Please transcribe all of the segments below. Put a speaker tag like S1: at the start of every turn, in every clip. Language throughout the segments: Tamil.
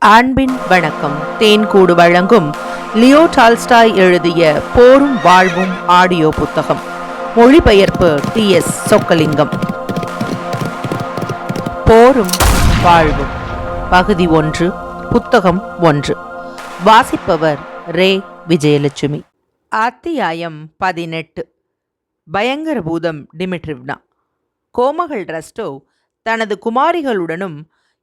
S1: அன்பின் வணக்கம். தேன்கூடு வழங்கும் லியோ டால்ஸ்டாய் எழுதிய போரும் வாழ்வும் ஆடியோ புத்தகம். மொழிபெயர்ப்பு TS சொக்கலிங்கம். போரும் வாழ்வும் பகுதி 1, புத்தகம் 1. வாசிப்பவர் ரே விஜயலட்சுமி. அத்தியாயம் 18. பயங்கர பூதம் டிமிட்ரிவ்னா. கோமகள் ரஸ்டோவ் தனது குமாரிகளுடனும்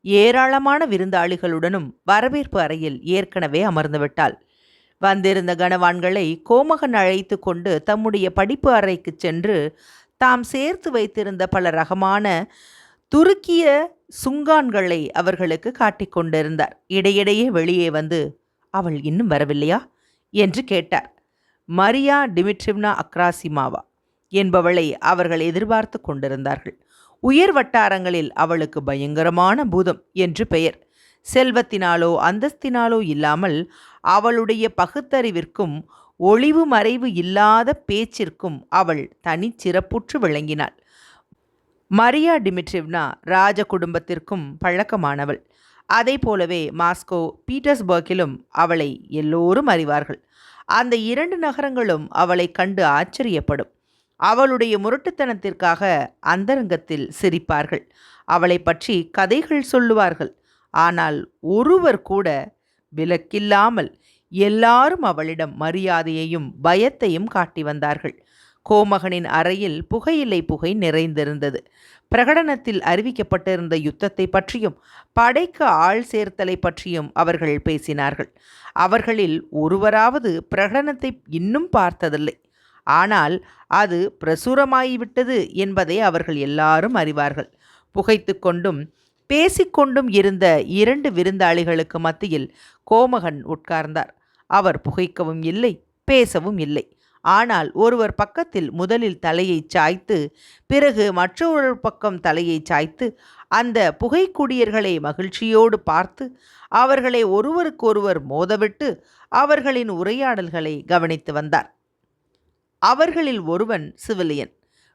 S1: ஏராளமான விருந்தாளிகளுடனும் வரவேற்பு அறையில் ஏற்கனவே அமர்ந்துவிட்டாள். வந்திருந்த கனவான்களை கோமகன் அழைத்து கொண்டு தம்முடைய படிப்பு அறைக்கு சென்று தாம் சேர்த்து வைத்திருந்த பல ரகமான துருக்கிய சுங்கான்களை அவர்களுக்கு காட்டிக் கொண்டிருந்தார். இடையிடையே வெளியே வந்து, அவள் இன்னும் வரவில்லையா என்று கேட்டார். மரியா டிமிட்ரிவ்னா அக்ராசிமாவா என்பவளை அவர்கள் எதிர்பார்த்து கொண்டிருந்தார்கள். உயர் வட்டாரங்களில் அவளுக்கு பயங்கரமான பூதம் என்று பெயர். செல்வத்தினாலோ அந்தஸ்தினாலோ இல்லாமல் அவளுடைய பகுத்தறிவிற்கும் ஒளிவு மறைவு இல்லாத பேச்சிற்கும் அவள் தனிச்சிறப்புற்று விளங்கினாள். மரியா டிமிட்ரிவ்னா ராஜ குடும்பத்திற்கும் பழக்கமானவள். அதை போலவே மாஸ்கோ, பீட்டர்ஸ்பர்க்கிலும் அவளை எல்லோரும் அறிவார்கள். அந்த 2 நகரங்களும் அவளை கண்டு ஆச்சரியப்படும். அவளுடைய முரட்டுத்தனத்திற்காக அந்தரங்கத்தில் சிரிப்பார்கள். அவளை பற்றி கதைகள் சொல்லுவார்கள். ஆனால் ஒருவர் கூட விலக்கில்லாமல் எல்லாரும் அவளிடம் மரியாதையையும் பயத்தையும் காட்டி வந்தார்கள். கோமகனின் அறையில் புகையிலை புகை நிறைந்திருந்தது. பிரகடனத்தில் அறிவிக்கப்பட்டிருந்த யுத்தத்தை பற்றியும் படைக்கு ஆள் சேர்த்தலை பற்றியும் அவர்கள் பேசினார்கள். அவர்களில் ஒருவராவது பிரகடனத்தை இன்னும் பார்த்ததில்லை. ஆனால் அது பிரசுரமாகிவிட்டது என்பதை அவர்கள் எல்லாரும் அறிவார்கள். புகைத்து கொண்டும் பேசிக்கொண்டும் இருந்த 2 விருந்தாளிகளுக்கு மத்தியில் கோமகன் உட்கார்ந்தார். அவர் புகைக்கவும் இல்லை, பேசவும் இல்லை. ஆனால் ஒருவர் பக்கத்தில் முதலில் தலையை சாய்த்து, பிறகு மற்றொரு பக்கம் தலையை சாய்த்து அந்த புகைக்குடியர்களை மகிழ்ச்சியோடு பார்த்து அவர்களை ஒருவருக்கொருவர் மோதவிட்டு அவர்களின் உரையாடல்களை கவனித்து வந்தார். அவர்களில் ஒருவன் சிவிலியன்,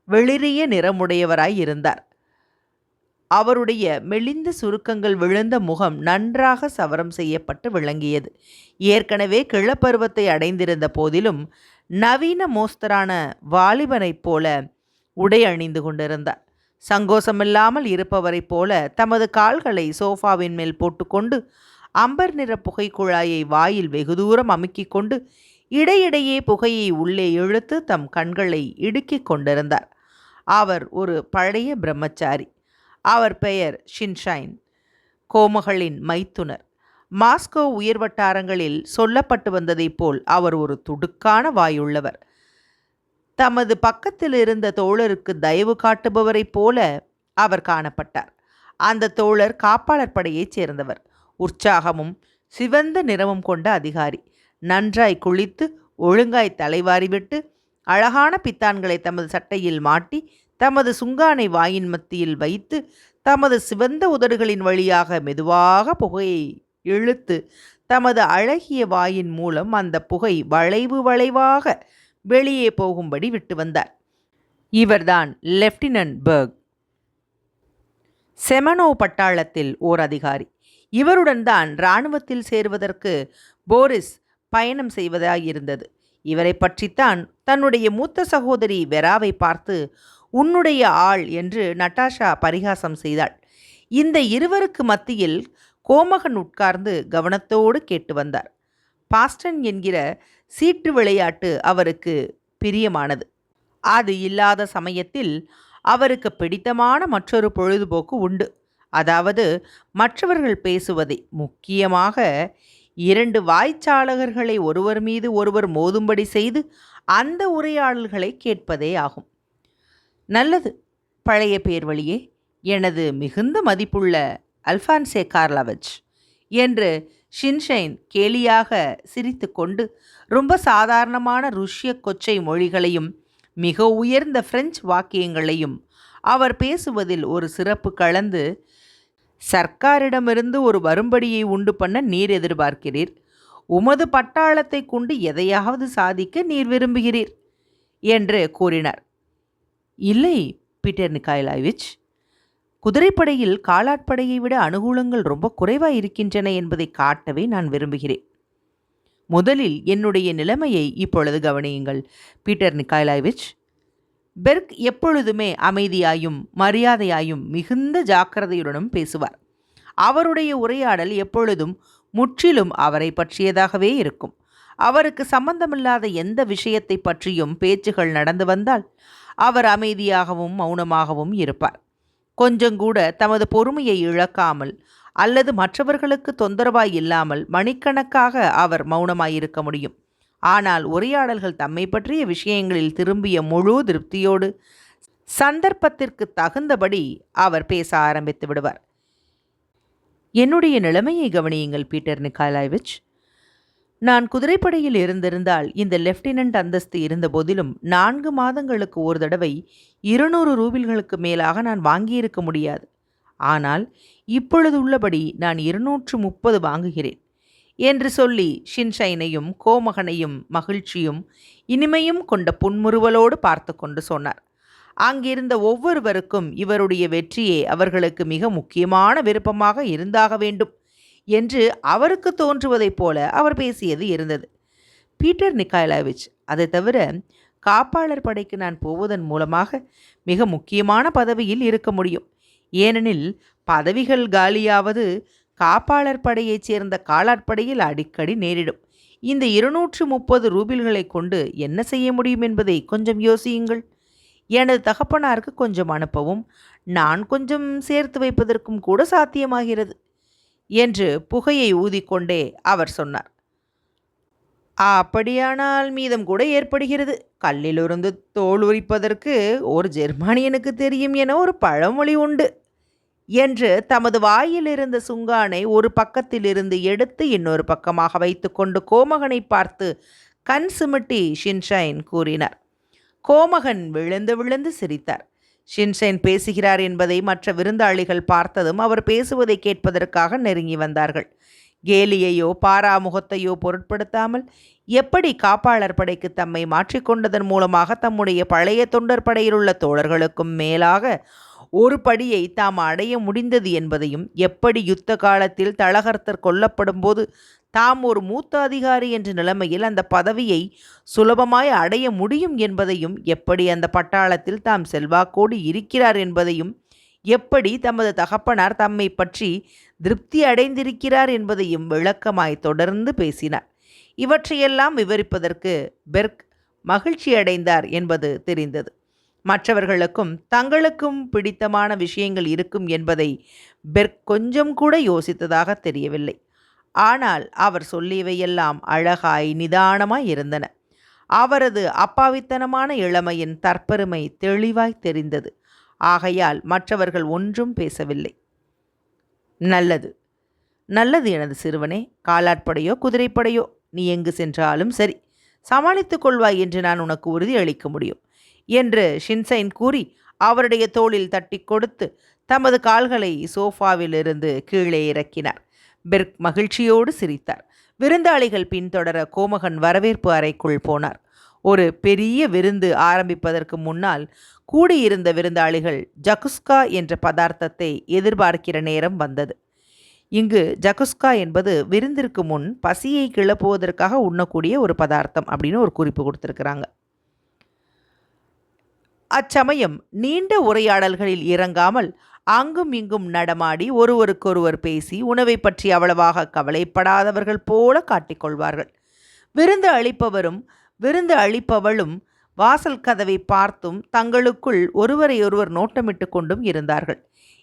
S1: வெளிரிய நிறமுடையவராய் இருந்தார். அவருடைய மெலிந்த சுருக்கங்கள் விழுந்த முகம் நன்றாக சவரம் செய்யப்பட்டு விளங்கியது. ஏற்கனவே கிழப்பருவத்தை அடைந்திருந்த போதிலும் நவீன மோஸ்தரான வாலிபனைப் போல உடை அணிந்து கொண்டிருந்தார். சங்கோசமில்லாமல் இருப்பவரைப் போல தமது கால்களை சோஃபாவின் மேல் போட்டுக்கொண்டு அம்பர் நிற புகைக்குழாயை வாயில் வெகு தூரம் அமுக்கிக் கொண்டு இடையிடையே புகையை உள்ளே இழுத்து தம் கண்களை இடுக்கிக் கொண்டிருந்தார். அவர் ஒரு பழைய பிரம்மச்சாரி. அவர் பெயர் ஷின்ஷைன், கோமகளின் மைத்துனர். மாஸ்கோ உயர் வட்டாரங்களில் சொல்லப்பட்டு வந்ததைப் போல் அவர் ஒரு துடுக்கான வாயுள்ளவர். தமது பக்கத்தில் இருந்த தோழருக்கு தயவு காட்டுபவரைப் போல அவர் காணப்பட்டார். அந்த தோழர் காப்பாளர் படையைச் சேர்ந்தவர். உற்சாகமும் சிவந்த நிறமும் கொண்ட அதிகாரி. நன்றாய் குளித்து ஒழுங்காய் தலைவாரிவிட்டு அழகான பித்தான்களை தமது சட்டையில் மாட்டி தமது சுங்கானை வாயின் மத்தியில் வைத்து தமது சிவந்த உதடுகளின் வழியாக மெதுவாக புகையை இழுத்து தமது அழகிய வாயின் மூலம் அந்த புகை வளைவு வளைவாக வெளியே போகும்படி விட்டு வந்தார். இவர்தான் லெப்டினன்ட் பர்க், செமனோ பட்டாளத்தில் ஓர் அதிகாரி. இவருடன் தான் இராணுவத்தில் சேருவதற்கு போரிஸ் பயணம் செய்வதாயிருந்தது. இவரை பற்றித்தான் தன்னுடைய மூத்த சகோதரி வெராவை பார்த்து உன்னுடைய ஆள் என்று நட்டாஷா பரிகாசம் செய்தாள். இந்த இருவருக்கு மத்தியில் கோமகன் உட்கார்ந்து கவனத்தோடு கேட்டு வந்தார். பாஸ்டன் என்கிற சீட்டு விளையாட்டு அவருக்கு பிரியமானது. அது இல்லாத சமயத்தில் அவருக்கு பிடித்தமான மற்றொரு பொழுதுபோக்கு உண்டு. அதாவது மற்றவர்கள் பேசுவதை, முக்கியமாக 2 வாய்ச்சாளகர்களை ஒருவர் மீது ஒருவர் மோதும்படி செய்து அந்த உரையாடல்களை கேட்பதே ஆகும். நல்லது, பழைய பேர் வழியே, எனது மிகுந்த மதிப்புள்ள அல்ஃபான்சே கார்லாவச் என்று ஷின்ஷைன் கேலியாக சிரித்து கொண்டு ரொம்ப சாதாரணமான ருஷ்ய கொச்சை மொழிகளையும் மிக உயர்ந்த பிரெஞ்சு வாக்கியங்களையும் அவர் பேசுவதில் ஒரு சிறப்பு கலந்து, சர்க்காரிடமிருந்து ஒரு வரும்படியை உண்டு பண்ண நீர் எதிர்பார்க்கிறீர். உமது பட்டாளத்தை கொண்டு எதையாவது சாதிக்க நீர் விரும்புகிறீர் என்று கூறினார். இல்லை பீட்டர் நிக்காய்லாவிச், குதிரைப்படையில் காலாட்படையை விட அனுகூலங்கள் ரொம்ப குறைவாய் இருக்கின்றன என்பதை காட்டவே நான் விரும்புகிறேன். முதலில் என்னுடைய நிலைமையை இப்பொழுது கவனியுங்கள் பீட்டர் நிக்காய்லாவிச். பெர்க் எப்பொழுதுமே அமைதியாயும் மரியாதையாயும் மிகுந்த ஜாக்கிரதையுடனும் பேசுவார். அவருடைய உரையாடல் எப்பொழுதும் முற்றிலும் அவரை பற்றியதாகவே இருக்கும். அவருக்கு சம்பந்தமில்லாத எந்த விஷயத்தை பற்றியும் பேச்சுகள் நடந்து வந்தால் அவர் அமைதியாகவும் மௌனமாகவும் இருப்பார். கொஞ்சங்கூட தமது பொறுமையை இழக்காமல் அல்லது மற்றவர்களுக்கு தொந்தரவாய் இல்லாமல் மணிக்கணக்காக அவர் மௌனமாயிருக்க முடியும். ஆனால் உரையாடல்கள் தம்மை பற்றிய விஷயங்களில் திரும்பிய முழு திருப்தியோடு சந்தர்ப்பத்திற்கு தகுந்தபடி அவர் பேச ஆரம்பித்து விடுவார். என்னுடைய நிலைமையை கவனியுங்கள் பீட்டர் நிக்காய்லாவிச். நான் குதிரைப்படையில் இருந்திருந்தால் இந்த லெப்டினன்ட் அந்தஸ்து இருந்த போதிலும் 4 மாதங்களுக்கு ஒரு தடவை 200 ரூபில்களுக்கு மேலாக நான் வாங்கியிருக்க முடியாது. ஆனால் இப்பொழுது உள்ளபடி நான் 230 வாங்குகிறேன் என்று சொல்லி ஷின்ஷைனையும் கோமகனையும் மகிழ்ச்சியும் இனிமையும் கொண்ட புன்முறுவலோடு பார்த்து கொண்டு சொன்னார். அங்கிருந்த ஒவ்வொருவருக்கும் இவருடைய வெற்றியே அவர்களுக்கு மிக முக்கியமான விருப்பமாக இருந்தாக வேண்டும் என்று அவருக்கு தோன்றுவதைப் போல அவர் பேசியது இருந்தது. பீட்டர் நிக்காய்லாவிச், அதை தவிர காப்பாளர் படைக்கு நான் போவதன் மூலமாக மிக முக்கியமான பதவியில் இருக்க முடியும். ஏனெனில் பதவிகள் காலியாவது காப்பாளர் படையைச் சேர்ந்த காலாட்படையில் அடிக்கடி நேரிடும். இந்த 230 ரூபில்களை கொண்டு என்ன செய்ய முடியும் என்பதை கொஞ்சம் யோசியுங்கள். எனது தகப்பனாருக்கு கொஞ்சம் அனுப்பவும் நான் கொஞ்சம் சேர்த்து வைப்பதற்கும் கூட சாத்தியமாகிறது என்று புகையை ஊதிக்கொண்டே அவர் சொன்னார். அப்படியானால் மீதம் கூட ஏற்படுகிறது. கல்லிலிருந்து தோல் உரிப்பதற்கு ஒரு ஜெர்மானியனுக்கு தெரியும் என ஒரு பழமொழி உண்டு என்று தமது வாயில் இருந்த சுங்கானை ஒரு பக்கத்திலிருந்து எடுத்து இன்னொரு பக்கமாக வைத்துக்கொண்டு கோமகனை பார்த்து கண் சிமிட்டி ஷின்ஷைன் கூறினார். கோமகன் விழுந்து விழுந்து சிரித்தார். ஷின்ஷைன் பேசுகிறார் என்பதை மற்ற விருந்தாளிகள் பார்த்ததும் அவர் பேசுவதை கேட்பதற்காக நெருங்கி வந்தார்கள். கேலியையோ பாராமுகத்தையோ பொருட்படுத்தாமல் எப்படி காப்பாளர் படைக்கு தம்மை மாற்றிக்கொண்டதன் மூலமாக தம்முடைய பழைய தொண்டர் படையிலுள்ள தோழர்களுக்கும் மேலாக ஒரு படியை தாம் அடைய முடிந்தது என்பதையும், எப்படி யுத்த காலத்தில் தளகர்த்தர் கொல்லப்படும் போது தாம் ஒரு மூத்த அதிகாரி என்ற நிலைமையில் அந்த பதவியை சுலபமாய் அடைய முடியும் என்பதையும், எப்படி அந்த பட்டாளத்தில் தாம் செல்வாக்கோடு இருக்கிறார் என்பதையும், எப்படி தமது தகப்பனார் தம்மை பற்றி திருப்தி அடைந்திருக்கிறார் என்பதையும் விளக்கமாய் தொடர்ந்து பேசினார். இவற்றையெல்லாம் விவரிப்பதற்கு பெர்க் மகிழ்ச்சி அடைந்தார் என்பது தெரிந்தது. மற்றவர்களுக்கும் தங்களுக்கும் பிடித்தமான விஷயங்கள் இருக்கும் என்பதை பெர்க் கொஞ்சம் கூட யோசித்ததாக தெரியவில்லை. ஆனால் அவர் சொல்லியவையெல்லாம் அழகாய் நிதானமாய் இருந்தன. அவரது அப்பாவித்தனமான இளமையின் தற்பெருமை தெளிவாய் தெரிந்தது. ஆகையால் மற்றவர்கள் ஒன்றும் பேசவில்லை. நல்லது நல்லது எனது சிறுவனே, காலாட்படையோ குதிரைப்படையோ நீ எங்கு சென்றாலும் சரி சமாளித்துக் கொள்வாய் என்று நான் உனக்கு உறுதி அளிக்க முடியும் என்று ஷின்ஷைன் கூறி அவருடைய தோளில் தட்டி கொடுத்து தமது கால்களை சோஃபாவிலிருந்து கீழே இறக்கினார். பெர்க் மகிழ்ச்சியோடு சிரித்தார். விருந்தாளிகள் பின்தொடர கோமகன் வரவேற்பு அறைக்குள் போனார். ஒரு பெரிய விருந்து ஆரம்பிப்பதற்கு முன்னால் கூடியிருந்த விருந்தாளிகள் ஜகுஸ்கா என்ற பதார்த்தத்தை எதிர்பார்க்கிற நேரம் வந்தது. இங்கு ஜகுஸ்கா என்பது விருந்திற்கு முன் பசியை கிளப்புவதற்காக உண்ணக்கூடிய ஒரு பதார்த்தம் அப்படின்னு ஒரு குறிப்பு கொடுத்துருக்குறாங்க. அச்சமயம் நீண்ட உரையாடல்களில் இறங்காமல் அங்கும் இங்கும் நடமாடி ஒருவருக்கொருவர் பேசி உணவை பற்றி அவ்வளவாக கவலைப்படாதவர்கள் போல காட்டிக்கொள்வார்கள். விருந்து அளிப்பவரும் விருந்து அளிப்பவளும் வாசல் கதவை பார்த்தும் தங்களுக்குள் ஒருவரையொருவர் நோட்டமிட்டு கொண்டும் இருந்தார்கள்.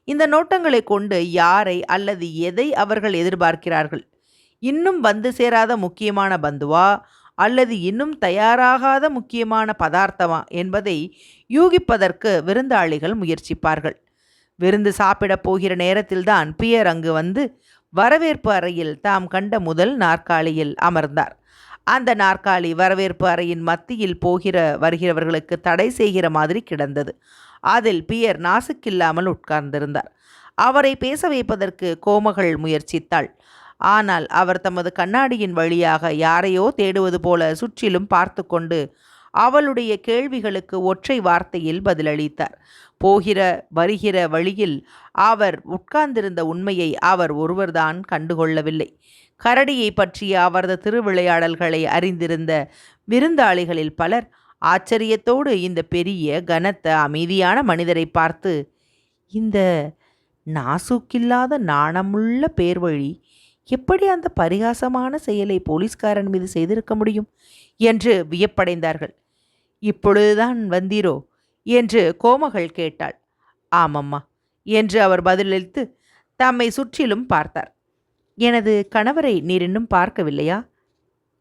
S1: இந்த நோட்டங்களை கொண்டு யாரை அல்லது எதை அவர்கள் எதிர்பார்க்கிறார்கள்? இன்னும் வந்து சேராத முக்கியமான பந்துவா அல்லது இன்னும் தயாராகாத முக்கியமான பதார்த்தமா என்பதை யூகிப்பதற்கு விருந்தாளிகள் முயற்சிப்பார்கள். விருந்து சாப்பிடப் போகிற நேரத்தில்தான் பியர் அங்கு வந்து வரவேற்பு அறையில் தாம் கண்ட முதல் நாற்காலியில் அமர்ந்தார். அந்த நாற்காலி வரவேற்பு அறையின் மத்தியில் வருகிறவர்களுக்கு தடை செய்கிற மாதிரி கிடந்தது. அதில் பியர் நாசுக்கில்லாமல் உட்கார்ந்திருந்தார். அவரை பேச வைப்பதற்கு கோமகள் முயற்சித்தாள். ஆனால் அவர் தமது கண்ணாடியின் வழியாக யாரையோ தேடுவது போல சுற்றிலும் பார்த்து கொண்டு அவளுடைய கேள்விகளுக்கு ஒற்றை வார்த்தையில் பதிலளித்தார். போகிற வருகிற வழியில் அவர் உட்கார்ந்திருந்த உண்மையை அவர் ஒருவர்தான் கண்டுகொள்ளவில்லை. கரடியை பற்றிய அவரது திருவிளையாடல்களை அறிந்திருந்த விருந்தாளிகளில் பலர் ஆச்சரியத்தோடு இந்த பெரிய கனத்த அமைதியான மனிதரை பார்த்து, இந்த நாசூக்கில்லாத நாணமுள்ள பேர்வழி எப்படி அந்த பரிகாசமான செயலை போலீஸ்காரன் மீது செய்திருக்க முடியும் என்று வியப்படைந்தார்கள். இப்பொழுதுதான் வந்தீரோ என்று கோமகள் கேட்டாள். ஆமம்மா என்று அவர் பதிலளித்து தம்மை சுற்றிலும் பார்த்தார். எனது கணவரை நீர் இன்னும் பார்க்கவில்லையா?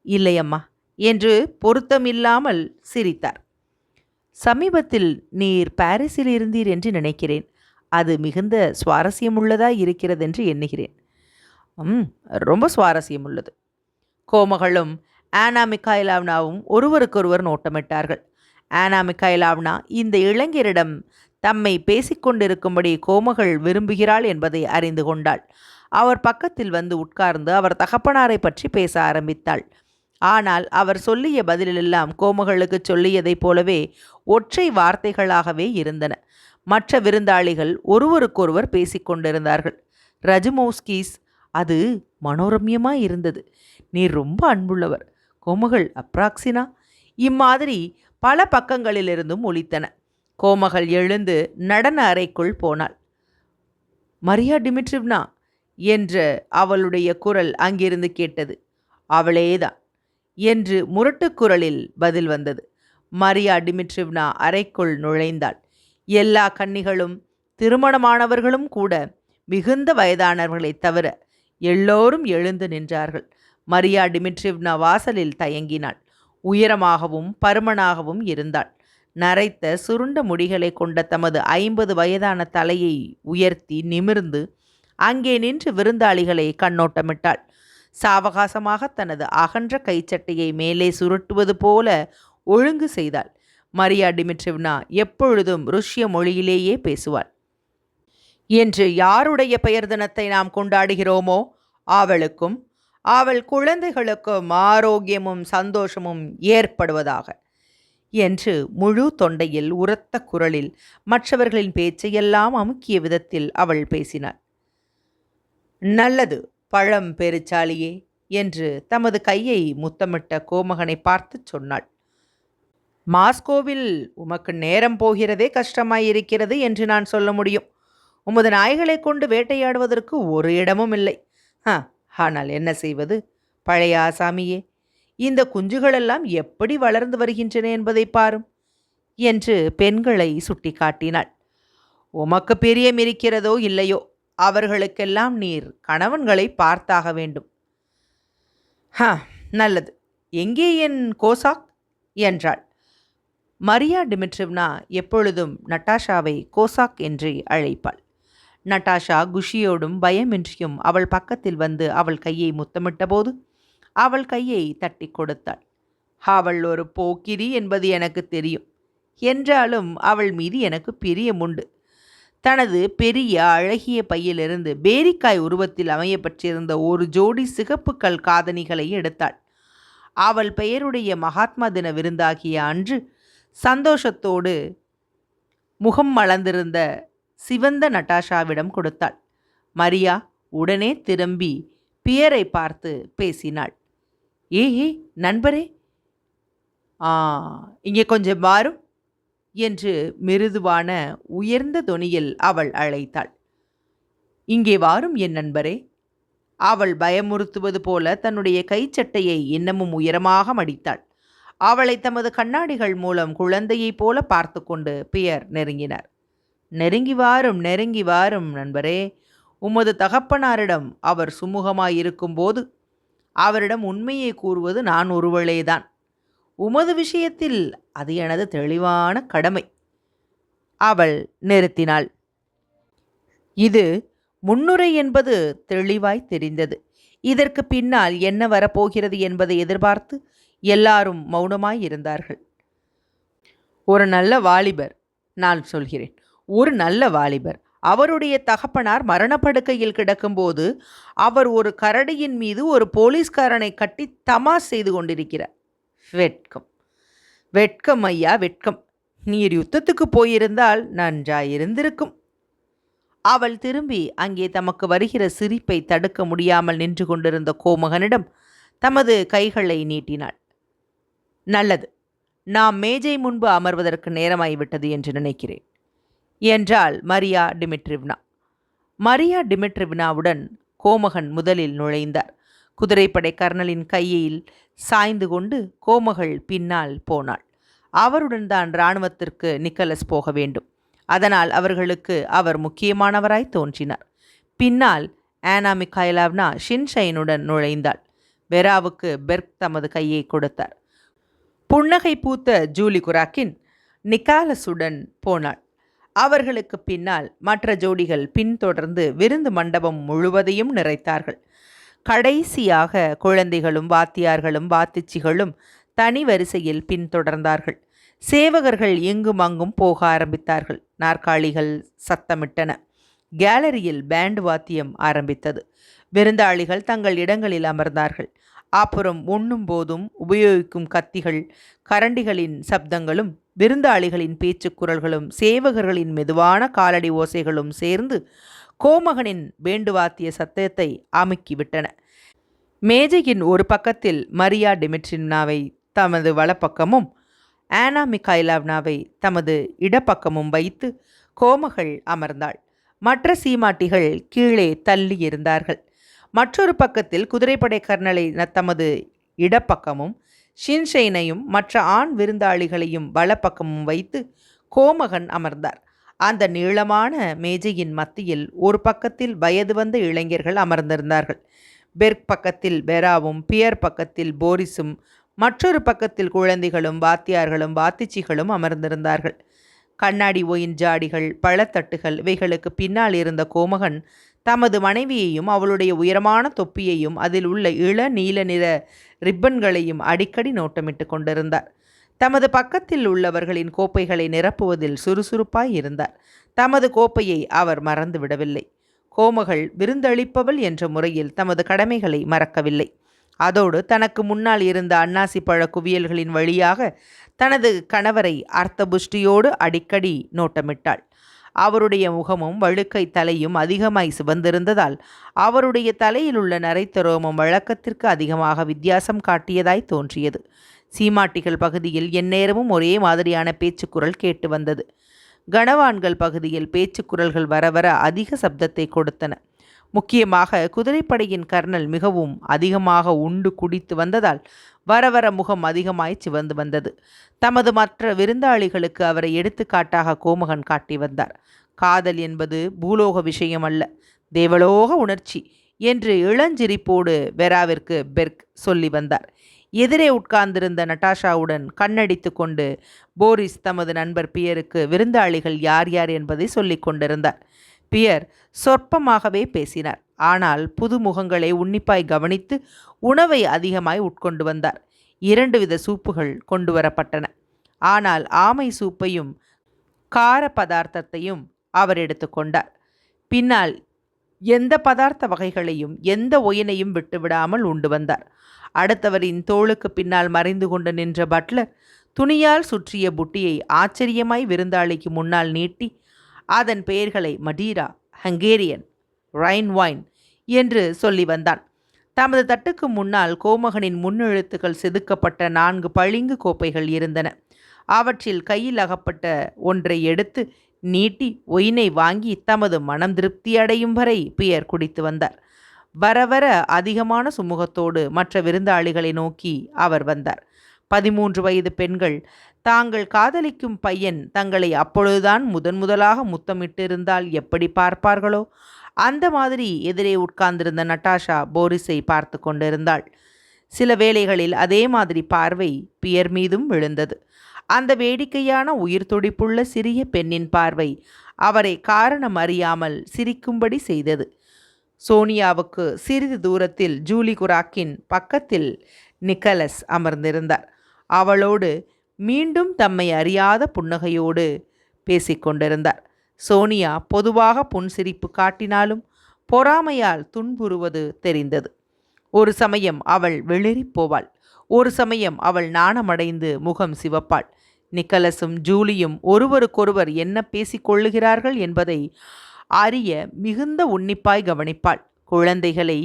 S1: இல்லையம்மா என்று பொருத்தமில்லாமல் சிரித்தார். சமீபத்தில் நீர் பாரிஸில் இருந்தீர் என்று நினைக்கிறேன். அது மிகுந்த சுவாரஸ்யமுள்ளதாய் இருக்கிறதென்று எண்ணுகிறேன். ரொம்ப சுவாரஸ்யம் உள்ளது. கோமகளும் ஆனா மிக்காயிலாவ்னாவும் ஒருவருக்கொருவர் நோட்டமிட்டார்கள். ஆனா மிக்காயிலாவ்னா இந்த இளைஞரிடம் தம்மை பேசிக்கொண்டிருக்கும்படி கோமகள் விரும்புகிறாள் என்பதை அறிந்து கொண்டாள். அவர் பக்கத்தில் வந்து உட்கார்ந்து அவர் தகப்பனாரை பற்றி பேச ஆரம்பித்தாள். ஆனால் அவர் சொல்லிய பதிலெல்லாம் கோமகளுக்கு சொல்லியதைப் போலவே ஒற்றை வார்த்தைகளாகவே இருந்தன. மற்ற விருந்தாளிகள் ஒருவருக்கொருவர் பேசிக்கொண்டிருந்தார்கள். ரஜமோஸ்கீஸ், அது மனோரம்யமாய் இருந்தது. நீர் ரொம்ப அன்புள்ளவர். கோமகள், அப்ராக்சினா, இம்மாதிரி பல பக்கங்களிலிருந்தும் ஒலித்தன. கோமகள் எழுந்து நடன அறைக்குள் போனாள். மரியா டிமிட்ரிவ்னா என்ற அவளுடைய குரல் அங்கிருந்து கேட்டது. அவளேதான் என்று முரட்டுக்குரலில் பதில் வந்தது. மரியா டிமிட்ரிவ்னா அறைக்குள் நுழைந்தாள். எல்லா கன்னிகளும் திருமணமானவர்களும் கூட மிகுந்த வயதானவர்களைத் தவிர எல்லோரும் எழுந்து நின்றார்கள். மரியா டிமிட்ரிவ்னா வாசலில் தயங்கினாள். உயரமாகவும் பருமனாகவும் இருந்தாள். நரைத்த சுருண்ட முடிகளை கொண்ட தமது 50 வயதான தலையை உயர்த்தி நிமிர்ந்து அங்கே நின்று விருந்தாளிகளை கண்ணோட்டமிட்டாள். சாவகாசமாக தனது அகன்ற கைச்சட்டையை மேலே சுருட்டுவது போல ஒழுங்கு செய்தாள். மரியா டிமிட்ரிவ்னா எப்பொழுதும் ருஷ்ய மொழியிலேயே பேசுவாள். என்று யாருடைய பெயர் தினத்தை நாம் கொண்டாடுகிறோமோ அவளுக்கும் அவள் குழந்தைகளுக்கும் ஆரோக்கியமும் சந்தோஷமும் ஏற்படுவதாக என்று முழு தொண்டையில் உரத்த குரலில் மற்றவர்களின் பேச்சையெல்லாம் அமுக்கிய விதத்தில் அவள் பேசினாள். நல்லது பழம் பெருச்சாலியே என்று தமது கையை முத்தமிட்ட கோமகனை பார்த்து சொன்னாள். மாஸ்கோவில் உமக்கு நேரம் போகிறதே கஷ்டமாயிருக்கிறது என்று நான் சொல்ல முடியும். உமது நாய்களை கொண்டு வேட்டையாடுவதற்கு ஒரு இடமும் இல்லை. ஆனால் என்ன செய்வது பழைய ஆசாமியே, இந்த குஞ்சுகளெல்லாம் எப்படி வளர்ந்து வருகின்றன என்பதை பாரும் என்று பெண்களை சுட்டி காட்டினாள். உமக்கு பிரியம் இருக்கிறதோ இல்லையோ, அவர்களுக்கெல்லாம் நீர் கணவன்களை பார்த்தாக வேண்டும். நல்லது, எங்கே என் கோசாக் என்றாள். மரியா டிமிட்ரிவ்னா எப்பொழுதும் நட்டாஷாவை கோசாக் என்றே அழைப்பாள். நட்டாஷா குஷியோடும் பயமின்றியும் அவள் பக்கத்தில் வந்து அவள் கையை முத்தமிட்டபோது அவள் கையை தட்டி கொடுத்தாள். அவள் ஒரு போக்கிரி என்பது எனக்கு தெரியும். என்றாலும் அவள் மீது எனக்கு பிரியமுண்டு. தனது பெரிய அழகிய பையிலிருந்து பேரிக்காய் உருவத்தில் அமையப்பட்டிருந்த ஒரு ஜோடி சிகப்புக்கல் காதணிகளை எடுத்தாள். அவள் பெயருடைய மகாத்மா தின விருந்தாகிய அன்று சந்தோஷத்தோடு முகம் மலர்ந்திருந்த சிவந்த நட்டாஷாவிடம் கொடுத்தாள். மரியா உடனே திரும்பி பியரை பார்த்து பேசினாள். ஏ நண்பரே, இங்கே கொஞ்சம் வாரும் என்று மிருதுவான உயர்ந்த தொனியில் அவள் அழைத்தாள். இங்கே வாரும் என் நண்பரே. அவள் பயமுறுத்துவது போல தன்னுடைய கைச்சட்டையை இன்னமும் உயரமாக மடித்தாள். அவளை தமது கண்ணாடிகள் மூலம் குழந்தையைப் போல பார்த்து கொண்டு பியர் நெருங்கினார். நெருங்கி வாரும் நண்பரே. உமது தகப்பனாரிடம் அவர் சுமூகமாயிருக்கும்போது அவரிடம் உண்மையை கூறுவது நான் ஒருவளேதான். உமது விஷயத்தில் அது எனது தெளிவான கடமை. அவள் நிறுத்தினாள். இது முன்னுரை என்பது தெளிவாய் தெரிந்தது. இதற்கு பின்னால் என்ன வரப்போகிறது என்பதை எதிர்பார்த்து எல்லாரும் மௌனமாயிருந்தார்கள். ஒரு நல்ல வாலிபர், நான் சொல்கிறேன், ஒரு நல்ல வாலிபர் அவருடைய தகப்பனார் மரணப்படுக்கையில் கிடக்கும்போது அவர் ஒரு கரடியின் மீது ஒரு போலீஸ்காரனை கட்டி தமாஷ் செய்து கொண்டிருக்கிறார். வெட்கம், வெட்கம் ஐயா, வெட்கம். நீர் யுத்தத்துக்கு போயிருந்தால் நன்றாயிருந்திருக்கும். அவள் திரும்பி அங்கே தமக்கு வருகிற சிரிப்பை தடுக்க முடியாமல் நின்று கொண்டிருந்த கோமகனிடம் தமது கைகளை நீட்டினாள். நல்லது, நாம் மேஜை முன்பு அமர்வதற்கு நேரமாகிவிட்டது என்று நினைக்கிறேன் என்றாள் மரியா டிமிட்ரிவ்னா. மரியா டிமிட்ரிவ்னாவுடன் கோமகன் முதலில் நுழைந்தார். குதிரைப்படை கர்னலின் கையில் சாய்ந்து கொண்டு கோமகள் பின்னால் போனாள். அவருடன் தான் இராணுவத்திற்கு நிக்கலஸ் போக வேண்டும். அதனால் அவர்களுக்கு அவர் முக்கியமானவராய் தோன்றினார். பின்னால் ஆனா மிகாய்லாவ்னா ஷின்ஷைனுடன் நுழைந்தாள். வெராவுக்கு பெர்க் தமது கையை கொடுத்தார். புன்னகை பூத்த ஜூலி குராக்கின் நிக்காலஸுடன் போனாள். அவர்களுக்கு பின்னால் மற்ற ஜோடிகள் பின்தொடர்ந்து விருந்து மண்டபம் முழுவதையும் நிறைத்தார்கள். கடைசியாக குழந்தைகளும் வாத்தியார்களும் வாத்திச்சிகளும் தனி வரிசையில் பின்தொடர்ந்தார்கள். சேவகர்கள் இங்கும் அங்கும் போக ஆரம்பித்தார்கள். நாற்காலிகள் சத்தமிட்டன. கேலரியில் பேண்ட் வாத்தியம் ஆரம்பித்தது. விருந்தாளிகள் தங்கள் இடங்களில் அமர்ந்தார்கள். அப்புறம் உண்ணும் போதும் உபயோகிக்கும் கத்திகள் கரண்டிகளின் சப்தங்களும் விருந்தாளிகளின் பேச்சுக்குரல்களும் சேவகர்களின் மெதுவான காலடி ஓசைகளும் சேர்ந்து கோமகனின் வேண்டுவாத்திய சத்தத்தை அமுக்கிவிட்டன. மேஜையின் ஒரு பக்கத்தில் மரியா டிமிட்ரிவ்னாவை தமது வலப்பக்கமும் ஆனா மிகாய்லாவ்னாவை தமது இடப்பக்கமும் வைத்து கோமகள் அமர்ந்தாள். மற்ற சீமாட்டிகள் கீழே தள்ளி இருந்தார்கள். மற்றொரு பக்கத்தில் குதிரைப்படை கர்னலை தமது இடப்பக்கமும் ஷின்ஷைனையும் மற்ற ஆண் விருந்தாளிகளையும் வலப்பக்கமும் வைத்து கோமகன் அமர்ந்தார். அந்த நீளமான மேஜையின் மத்தியில் ஒரு பக்கத்தில் வயது வந்த இளைஞர்கள் அமர்ந்திருந்தார்கள். பெர்க் பக்கத்தில் பெராவும் பியர் பக்கத்தில் போரிஸும் மற்றொரு பக்கத்தில் குழந்தைகளும் வாத்தியார்களும் வாத்திச்சிகளும் அமர்ந்திருந்தார்கள். கண்ணாடி ஒயின் ஜாடிகள் பழத்தட்டுகள் இவைகளுக்கு பின்னால் இருந்த கோமகன் தமது மனைவியையும் அவளுடைய உயரமான தொப்பியையும் அதில் உள்ள இள நீல நிற ரிப்பன்களையும் அடிக்கடி நோட்டமிட்டு கொண்டிருந்தார். தமது பக்கத்தில் உள்ளவர்களின் கோப்பைகளை நிரப்புவதில் சுறுசுறுப்பாய் இருந்தார். தமது கோப்பையை அவர் மறந்துவிடவில்லை. கோமகள் விருந்தளிப்பவள் என்ற முறையில் தமது கடமைகளை மறக்கவில்லை. அதோடு தனக்கு முன்னால் இருந்த அன்னாசி பழ குவியல்களின் வழியாக தனது கணவரை அர்த்தபுஷ்டியோடு அடிக்கடி நோட்டமிட்டாள். அவருடைய முகமும் வழுக்கை தலையும் அதிகமாய் சிவந்திருந்ததால் அவருடைய தலையில் உள்ள நரைத்த ரோமம் வழக்கத்திற்கு அதிகமாக வித்தியாசம் காட்டியதாய் தோன்றியது. சீமாட்டிகள் பகுதியில் எந்நேரமும் ஒரே மாதிரியான பேச்சுக்குரல் கேட்டு வந்தது. கணவான்கள் பகுதியில் பேச்சுக்குரல்கள் வர வர அதிக சப்தத்தை கொடுத்தன. முக்கியமாக குதிரைப்படையின் கர்னல் மிகவும் அதிகமாக உண்டு குடித்து வந்ததால் வர வர முகம் அதிகமாய் சிவந்து வந்தது. தமது மற்ற விருந்தாளிகளுக்கு அவரை எடுத்துக்காட்டாக கோமகன் காட்டி வந்தார். காதல் என்பது பூலோக விஷயம் அல்ல, தேவலோக உணர்ச்சி என்று இளஞ்சிரிப்போடு வெராவிற்கு பெர்க் சொல்லி வந்தார். எதிரே உட்கார்ந்திருந்த நட்டாஷாவுடன் கண்ணடித்து கொண்டு போரிஸ் தமது நண்பர் பியருக்கு விருந்தாளிகள் யார் யார் என்பதை சொல்லிக் கொண்டிருந்தார். பியர் சொற்பமாகவே பேசினார். ஆனால் புது முகங்களை உன்னிப்பாய் கவனித்து உணவை அதிகமாய் உட்கொண்டு வந்தார். 2 வித சூப்புகள் கொண்டு வரப்பட்டன. ஆனால் ஆமை சூப்பையும் கார பதார்த்தத்தையும் அவர் எடுத்துக்கொண்டார். பின்னால் எந்த பதார்த்த வகைகளையும் எந்த ஒயினையும் விட்டுவிடாமல் உண்டு வந்தார். அடுத்தவரின் தோளுக்கு பின்னால் மறைந்து கொண்டு நின்ற பட்லர் துணியால் சுற்றிய புட்டியை ஆச்சரியமாய் விருந்தாளிக்கு முன்னால் நீட்டி அதன் பெயர்களை மடீரா, ஹங்கேரியன், ரைன் வைன் என்று சொல்லி வந்தான். தமது தட்டுக்கு முன்னால் கோமகனின் முன்னெழுத்துக்கள் செதுக்கப்பட்ட 4 பளிங்கு கோப்பைகள் இருந்தன. அவற்றில் கையில் அகப்பட்ட ஒன்றை எடுத்து நீட்டி ஒயினை வாங்கி தமது மனம் திருப்தி அடையும் வரை பியர் குடித்து வந்தார். வர வர அதிகமான சுமூகத்தோடு மற்ற விருந்தாளிகளை நோக்கி அவர் வந்தார். 13 வயது பெண்கள் தாங்கள் காதலிக்கும் பையன் தங்களை அப்பொழுதுதான் முதலாக முத்தமிட்டிருந்தால் எப்படி பார்ப்பார்களோ அந்த மாதிரி எதிரே உட்கார்ந்திருந்த நட்டாஷா போரிஸை பார்த்து கொண்டிருந்தாள். சில வேளைகளில் அதே மாதிரி பார்வை பியர் மீதும் விழுந்தது. அந்த வேடிக்கையான உயிர் துடிப்புள்ள சிறிய பெண்ணின் பார்வை அவரை காரணம் அறியாமல் சிரிக்கும்படி செய்தது. சோனியாவுக்கு சிறிது தூரத்தில் ஜூலி குராக்கின் பக்கத்தில் நிக்கலஸ் அமர்ந்திருந்தார். அவளோடு மீண்டும் தம்மை அறியாத புன்னகையோடு பேசிக்கொண்டிருந்தார். சோனியா பொதுவாக புன்சிரிப்பு காட்டினாலும் பொறாமையால் துன்புறுவது தெரிந்தது. ஒரு சமயம் அவள் வெளிரி போவாள். ஒரு சமயம் அவள் நாணமடைந்து முகம் சிவப்பாள். நிக்கலஸும் ஜூலியும் ஒருவருக்கொருவர் என்ன பேசிக் கொள்ளுகிறார்கள் என்பதை அறிய மிகுந்த உன்னிப்பாய் கவனிப்பாள். குழந்தைகளை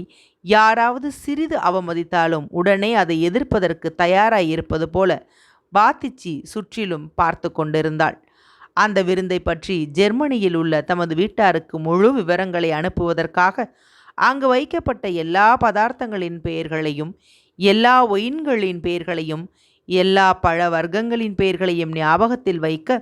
S1: யாராவது சிறிது அவமதித்தாலும் உடனே அதை எதிர்ப்பதற்கு தயாராய் இருப்பது போல பாத்திச்சி சுற்றிலும் பார்த்து கொண்டிருந்தாள். அந்த விருந்தை பற்றி ஜெர்மனியில் உள்ள தமது வீட்டாருக்கு முழு விவரங்களை அனுப்புவதற்காக அங்கு வைக்கப்பட்ட எல்லா பதார்த்தங்களின் பெயர்களையும், எல்லா ஒயின்களின் பெயர்களையும், எல்லா பழ வர்க்கங்களின் பெயர்களையும் ஞாபகத்தில் வைக்க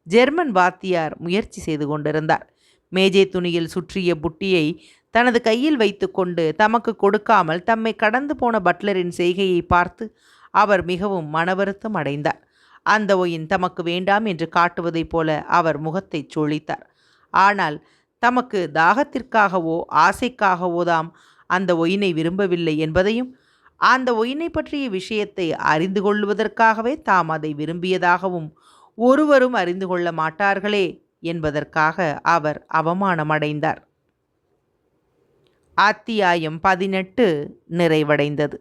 S1: ஜெர்மன் வாத்தியார் முயற்சி செய்து கொண்டிருந்தார். மேஜை துணியில் சுற்றிய புட்டியை தனது கையில் வைத்து கொண்டு தமக்கு கொடுக்காமல் தம்மை கடந்து போன பட்லரின் செய்கையை பார்த்து அவர் மிகவும் மனவருத்தம் அடைந்தார். அந்த ஒயின் தமக்கு வேண்டாம் என்று காட்டுவதைப் போல அவர் முகத்தை சுழித்தார். ஆனால் தமக்கு தாகத்திற்காகவோ ஆசைக்காகவோ தாம் அந்த ஒயினை விரும்பவில்லை என்பதையும், அந்த ஒயினை பற்றிய விஷயத்தை அறிந்து கொள்வதற்காகவே தாம் அதை விரும்பியதாகவும் ஒருவரும் அறிந்து கொள்ள மாட்டார்களே என்பதற்காக அவர் அவமானமடைந்தார். அத்தியாயம் 18 நிறைவடைந்தது.